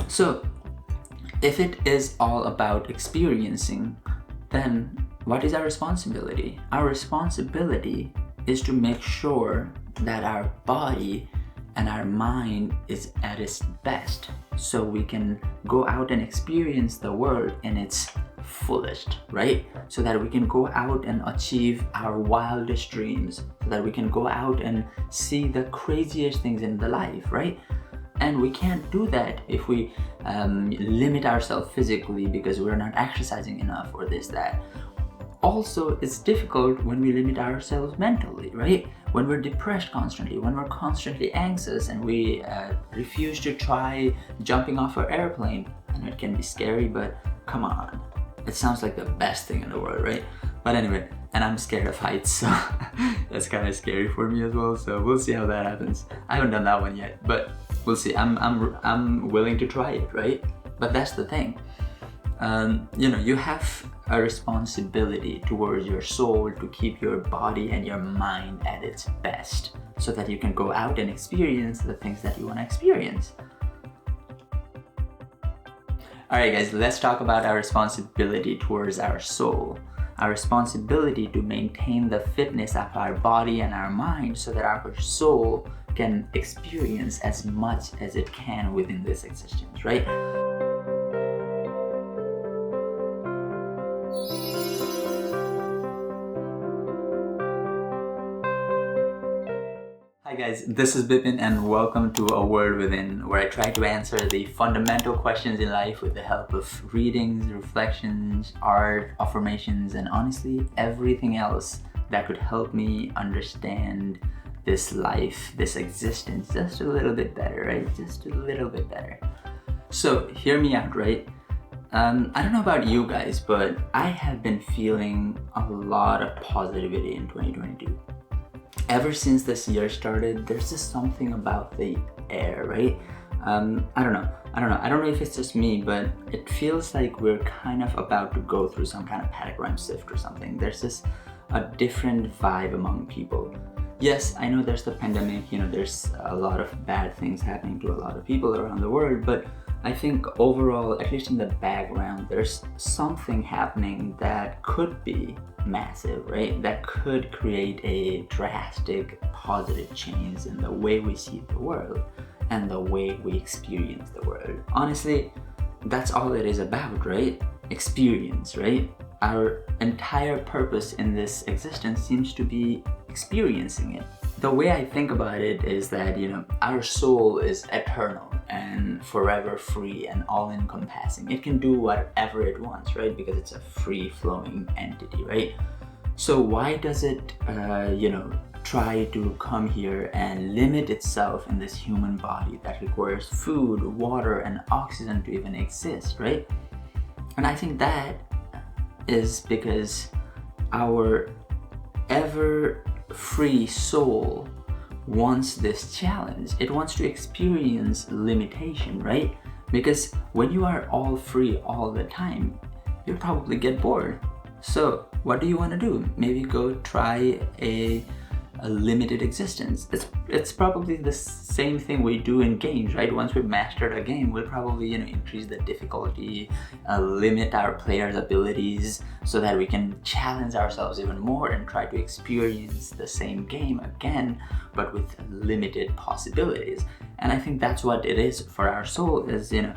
So if it is all about experiencing, then what is our responsibility? Our responsibility is to make sure that our body and our mind is at its best, so we can go out and experience the world in its fullest, right? So that we can go out and achieve our wildest dreams, so that we can go out and see the craziest things in the life, right? And we can't do that if we limit ourselves physically because we're not exercising enough or this, that. Also, it's difficult when we limit ourselves mentally, right? When we're depressed constantly, when we're constantly anxious and we refuse to try jumping off an airplane. And it can be scary, but come on. It sounds like the best thing in the world, right? But anyway, and I'm scared of heights, so that's kind of scary for me as well. So we'll see how that happens. I haven't done that one yet, but we'll see. I'm willing to try it, right? But that's the thing. You have a responsibility towards your soul to keep your body and your mind at its best, so that you can go out and experience the things that you want to experience. Alright guys, let's talk about our responsibility towards our soul. Our responsibility to maintain the fitness of our body and our mind so that our soul can experience as much as it can within this existence, right? Hi guys, this is Bipin and welcome to A World Within, where I try to answer the fundamental questions in life with the help of readings, reflections, art, affirmations, and honestly everything else that could help me understand this life, this existence just a little bit better, right? Just a little bit better. So hear me out, right? I don't know about you guys, but I have been feeling a lot of positivity in 2022. Ever since this year started, there's just something about the air, right? I don't know if it's just me, but it feels like we're kind of about to go through some kind of paradigm shift or something. There's just a different vibe among people. Yes, I know there's the pandemic, there's a lot of bad things happening to a lot of people around the world, but I think overall, at least in the background, there's something happening that could be massive, right? That could create a drastic positive change in the way we see the world and the way we experience the world. Honestly, that's all it is about, right? Experience, right? Our entire purpose in this existence seems to be experiencing it. The way I think about it is that, our soul is eternal and forever free and all-encompassing. It can do whatever it wants, right? Because it's a free-flowing entity, right? So why does it, try to come here and limit itself in this human body that requires food, water, and oxygen to even exist, right? And I think that is because our ever-free soul wants this challenge. It wants to experience limitation, right? Because when you are all free all the time, you'll probably get bored. So what do you want to do? Maybe go try a limited existence. It's probably the same thing we do in games, right? Once we've mastered a game, we'll probably increase the difficulty, limit our players' abilities so that we can challenge ourselves even more and try to experience the same game again, but with limited possibilities. And I think that's what it is for our soul, is it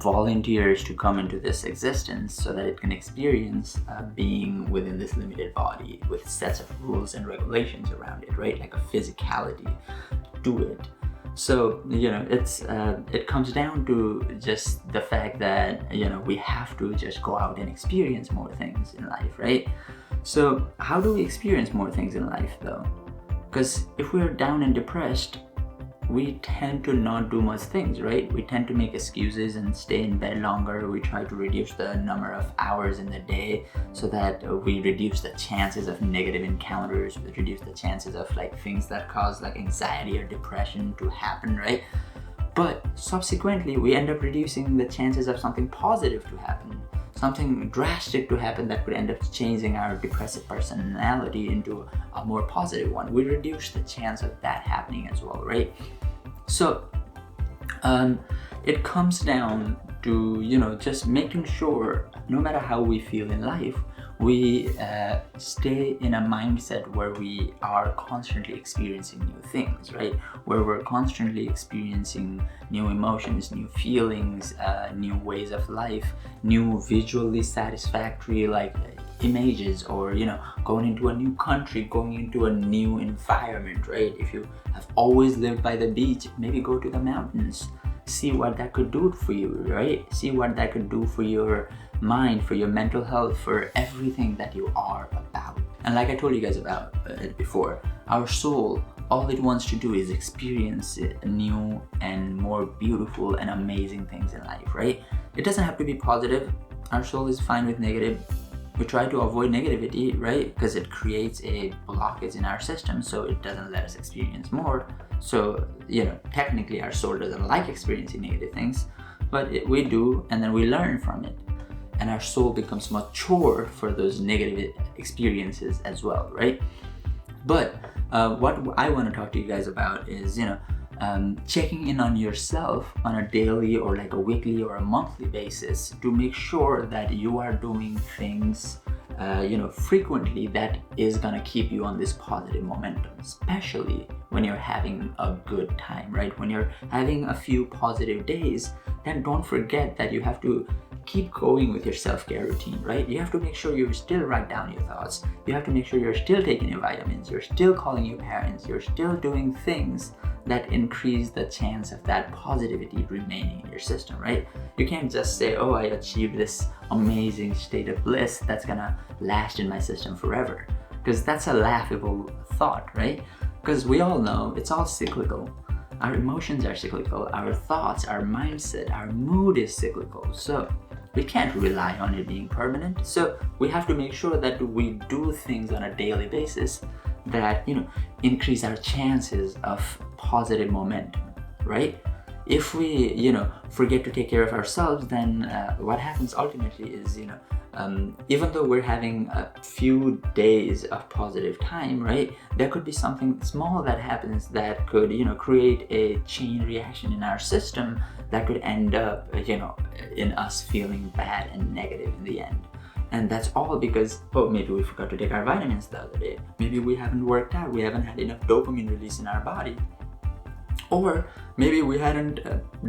volunteers to come into this existence so that it can experience being within this limited body with sets of rules and regulations around it, right? Like a physicality to it. So it comes down to just the fact that we have to just go out and experience more things in life, right? So how do we experience more things in life though? Because if we're down and depressed, we tend to not do much things, right? We tend to make excuses and stay in bed longer. We try to reduce the number of hours in the day so that we reduce the chances of negative encounters, we reduce the chances of things that cause anxiety or depression to happen, right? But subsequently, we end up reducing the chances of something positive to happen, something drastic to happen that could end up changing our depressive personality into a more positive one. We reduce the chance of that happening as well, right? So it comes down to, just making sure no matter how we feel in life, we stay in a mindset where we are constantly experiencing new things, right? Where we're constantly experiencing new emotions, new feelings, new ways of life, new visually satisfactory images, or going into a new country, going into a new environment, right? If you have always lived by the beach, maybe go to the mountains. See what that could do for you, right? See what that could do for your mind, for your mental health, for everything that you are about. And like I told you guys about it before, our soul, all it wants to do is experience new and more beautiful and amazing things in life, right? It doesn't have to be positive. Our soul is fine with negative. We try to avoid negativity, right? Because it creates a blockage in our system, so it doesn't let us experience more. So, technically our soul doesn't like experiencing negative things, but we do, and then we learn from it. And our soul becomes mature for those negative experiences as well, right? But what I want to talk to you guys about is, checking in on yourself on a daily or like a weekly or a monthly basis to make sure that you are doing things frequently that is gonna keep you on this positive momentum, especially when you're having a good time, right? When you're having a few positive days, then don't forget that you have to keep going with your self-care routine, right? You have to make sure you still write down your thoughts. You have to make sure you're still taking your vitamins, you're still calling your parents, you're still doing things that increase the chance of that positivity remaining in your system, right? You can't just say, oh, I achieved this amazing state of bliss that's gonna last in my system forever, because that's a laughable thought, right? Because we all know it's all cyclical. Our emotions are cyclical, our thoughts, our mindset, our mood is cyclical. So we can't rely on it being permanent. So we have to make sure that we do things on a daily basis that, increase our chances of positive momentum, right? If we, forget to take care of ourselves, then what happens ultimately is, even though we're having a few days of positive time, right, there could be something small that happens that could, create a chain reaction in our system that could end up, in us feeling bad and negative in the end. And that's all because, maybe we forgot to take our vitamins the other day. Maybe we haven't worked out. We haven't had enough dopamine release in our body. Or maybe we hadn't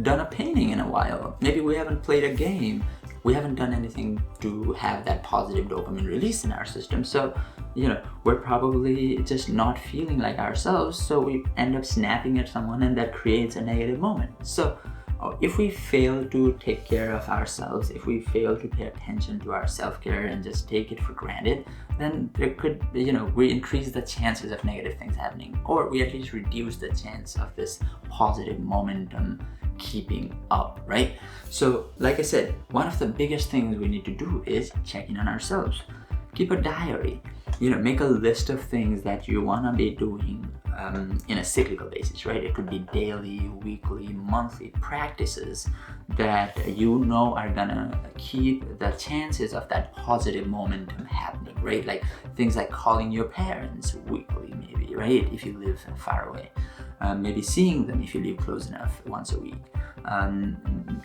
done a painting in a while. Maybe we haven't played a game. We haven't done anything to have that positive dopamine release in our system. So, we're probably just not feeling like ourselves. So we end up snapping at someone, and that creates a negative moment. So if we fail to take care of ourselves, if we fail to pay attention to our self-care and just take it for granted, then there could, we increase the chances of negative things happening, or we at least reduce the chance of this positive momentum keeping up, right? So like I said, one of the biggest things we need to do is check in on ourselves. Keep a diary, make a list of things that you want to be doing in a cyclical basis, right? It could be daily, weekly, monthly practices that are gonna keep the chances of that positive momentum happening, right? Like things like calling your parents weekly, maybe, right? If you live far away, maybe seeing them if you live close enough once a week.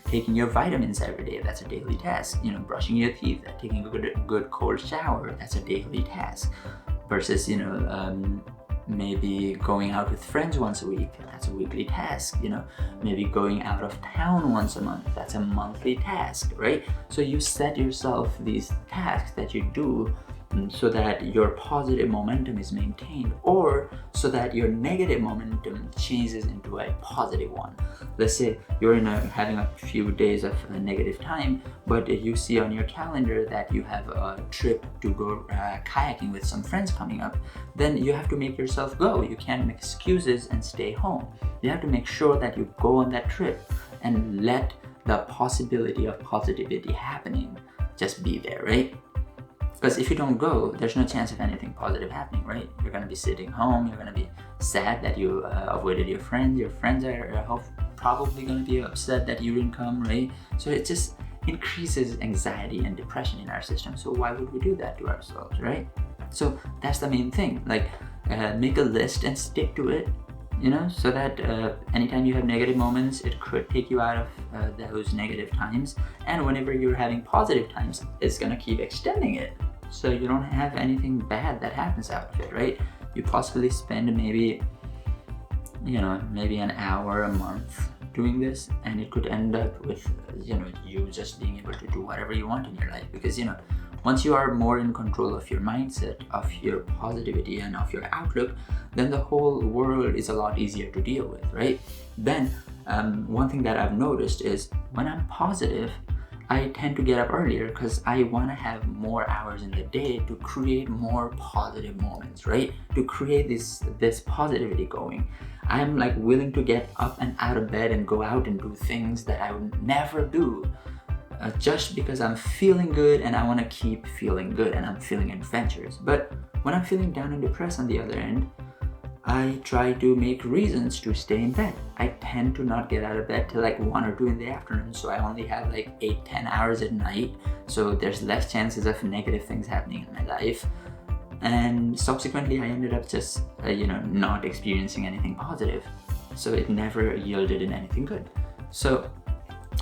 Taking your vitamins every day, that's a daily task. Brushing your teeth, taking a good cold shower, that's a daily task. Versus, maybe going out with friends once a week, that's a weekly task. Maybe going out of town once a month, that's a monthly task, right? So you set yourself these tasks that you do so that your positive momentum is maintained, or so that your negative momentum changes into a positive one. Let's say you're having a few days of negative time, but you see on your calendar that you have a trip to go kayaking with some friends coming up, then you have to make yourself go. You can't make excuses and stay home. You have to make sure that you go on that trip and let the possibility of positivity happening just be there, right? Because if you don't go, there's no chance of anything positive happening, right? You're going to be sitting home. You're going to be sad that you avoided your friends. Your friends are probably going to be upset that you didn't come, right? So it just increases anxiety and depression in our system. So why would we do that to ourselves, right? So that's the main thing. Like, make a list and stick to it. so that anytime you have negative moments, it could take you out of those negative times. And whenever you're having positive times, it's gonna keep extending it. So you don't have anything bad that happens out of it, right? You possibly spend maybe an hour a month doing this, and it could end up with you just being able to do whatever you want in your life, because once you are more in control of your mindset, of your positivity, and of your outlook, then the whole world is a lot easier to deal with, right? Then one thing that I've noticed is when I'm positive, I tend to get up earlier because I want to have more hours in the day to create more positive moments, right? To create this positivity going. I'm like willing to get up and out of bed and go out and do things that I would never do, just because I'm feeling good and I want to keep feeling good and I'm feeling adventurous. But when I'm feeling down and depressed on the other end, I try to make reasons to stay in bed. I tend to not get out of bed till like 1 or 2 in the afternoon, so I only have like 8-10 hours at night, so there's less chances of negative things happening in my life. And subsequently I ended up just not experiencing anything positive, so it never yielded in anything good. So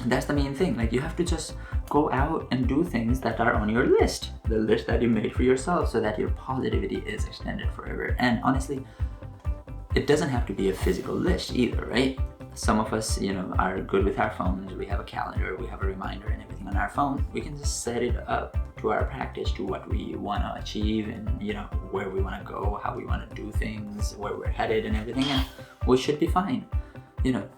that's the main thing. Like, you have to just go out and do things that are on your list, the list that you made for yourself, so that your positivity is extended forever. And honestly, it doesn't have to be a physical list either, right? Some of us, are good with our phones. We have a calendar, we have a reminder and everything on our phone. We can just set it up to our practice, to what we want to achieve, and where we want to go, how we want to do things, where we're headed and everything, and we should be fine.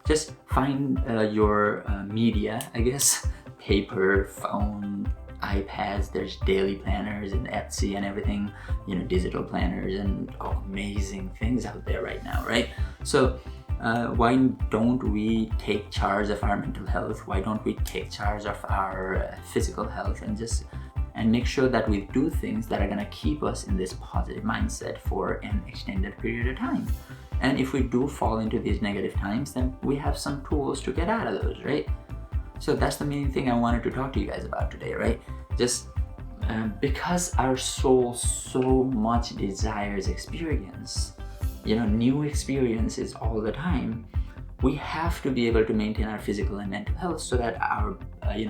Just find your media, I guess, paper, phone, iPads. There's daily planners and Etsy and everything, digital planners and amazing things out there right now, right? So why don't we take charge of our mental health? Why don't we take charge of our physical health and make sure that we do things that are going to keep us in this positive mindset for an extended period of time? And if we do fall into these negative times, then we have some tools to get out of those, right? So that's the main thing I wanted to talk to you guys about today, right? Just because our soul so much desires experience, new experiences all the time, we have to be able to maintain our physical and mental health so that our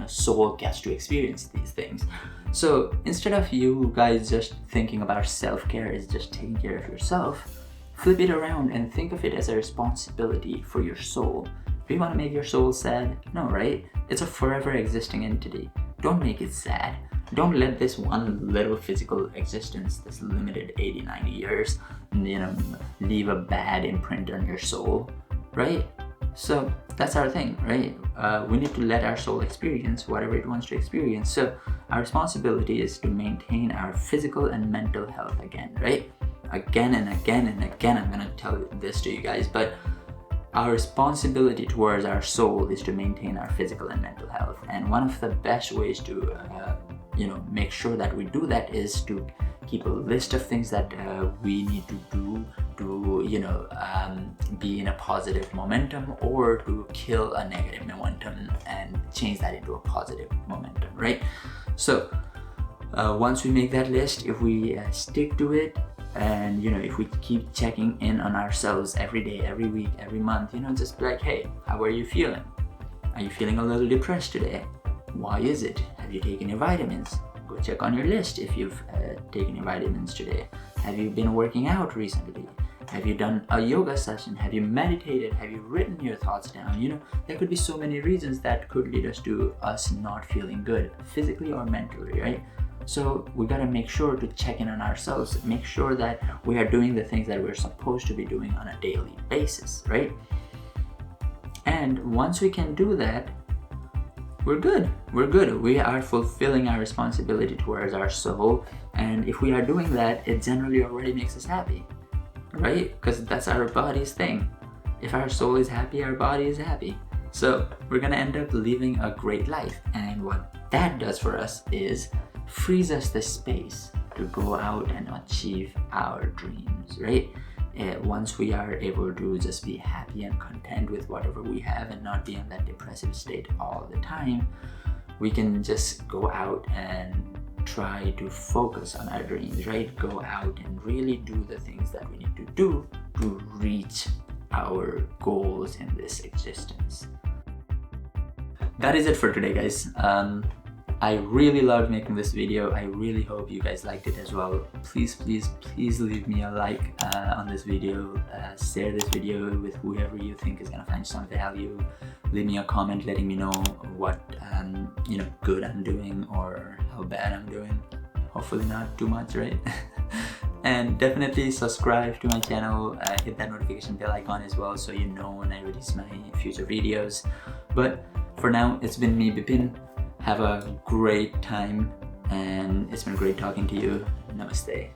soul gets to experience these things. So instead of you guys just thinking about self-care as just taking care of yourself, flip it around and think of it as a responsibility for your soul. Do you want to make your soul sad? No, right? It's a forever existing entity. Don't make it sad. Don't let this one little physical existence, this limited 80-90 years, leave a bad imprint on your soul, right? So that's our thing, right? We need to let our soul experience whatever it wants to experience. So our responsibility is to maintain our physical and mental health again, right? Again and again and again, I'm gonna tell this to you guys, but our responsibility towards our soul is to maintain our physical and mental health. And one of the best ways to make sure that we do that is to keep a list of things that we need to do to be in a positive momentum, or to kill a negative momentum and change that into a positive momentum, right? So once we make that list, if we stick to it, and if we keep checking in on ourselves every day, every week, every month, just be like, hey, how are you feeling? Are you feeling a little depressed today? Why is it? Have you taken your vitamins? Go check on your list if you've taken your vitamins today. Have you been working out recently? Have you done a yoga session? Have you meditated? Have you written your thoughts down? There could be so many reasons that could lead us to us not feeling good, physically or mentally, right? So we gotta make sure to check in on ourselves, make sure that we are doing the things that we're supposed to be doing on a daily basis, right? And once we can do that, we're good. We are fulfilling our responsibility towards our soul. And if we are doing that, it generally already makes us happy, right? Because that's our body's thing. If our soul is happy, our body is happy. So we're gonna end up living a great life. And what that does for us is frees us the space to go out and achieve our dreams, right? Once we are able to just be happy and content with whatever we have and not be in that depressive state all the time, we can just go out and try to focus on our dreams, right? Go out and really do the things that we need to do to reach our goals in this existence. That is it for today, guys. I really loved making this video. I really hope you guys liked it as well. Please leave me a like on this video. Share this video with whoever you think is gonna find some value. Leave me a comment letting me know what good I'm doing or how bad I'm doing. Hopefully not too much, right? And definitely subscribe to my channel. Hit that notification bell icon as well so you know when I release my future videos. But for now, it's been me, Bipin. Have a great time, and it's been great talking to you. Namaste.